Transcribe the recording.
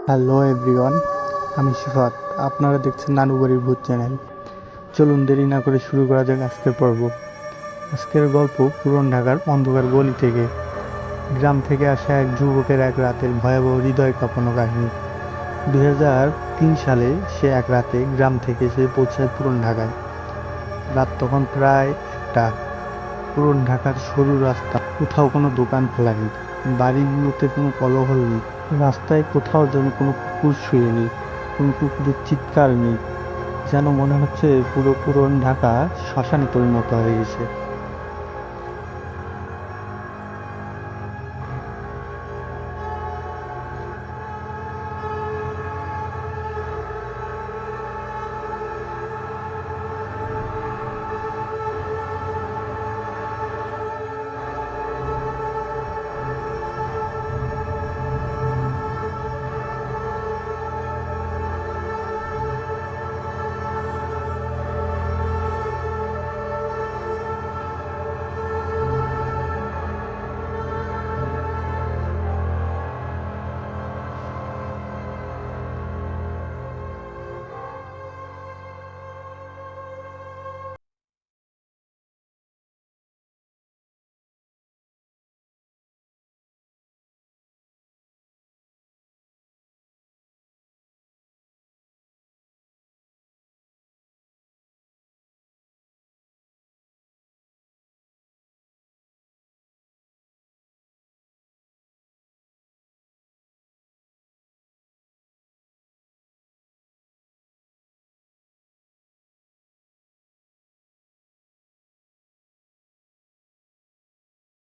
Hello everyone, আমি সিফাত। আপনারা দেখছেন নানু বাড়ির ভূত চ্যানেল। চলুন দেরি না করে শুরু করা যাক আজকের পর্ব। আজকের গল্প পুরন ঢাকার অন্ধকার গলি থেকে। গ্রাম থেকে আসা এক যুবকের এক রাতের ভয়াবহ হৃদয় কাঁপানো কাহিনী। 2003 সালে সে এক রাতে গ্রাম থেকে এসে পৌঁছায় পুরন ঢাকায়। রাত তখন প্রায় 1টা। পুরন ঢাকার সরু রাস্তা, কোথাও কোনো দোকান খোলা নেই, বাড়িগুলোতে কোনো কোলাহল নেই। রাস্তায় কোথাও যেন কোনো কুকুর শুয়ে নেই, কোনো কুকুরের চিৎকার নেই। যেন মনে হচ্ছে পুরো পুরন ঢাকা শ্মশানে পরিণত হয়ে গেছে।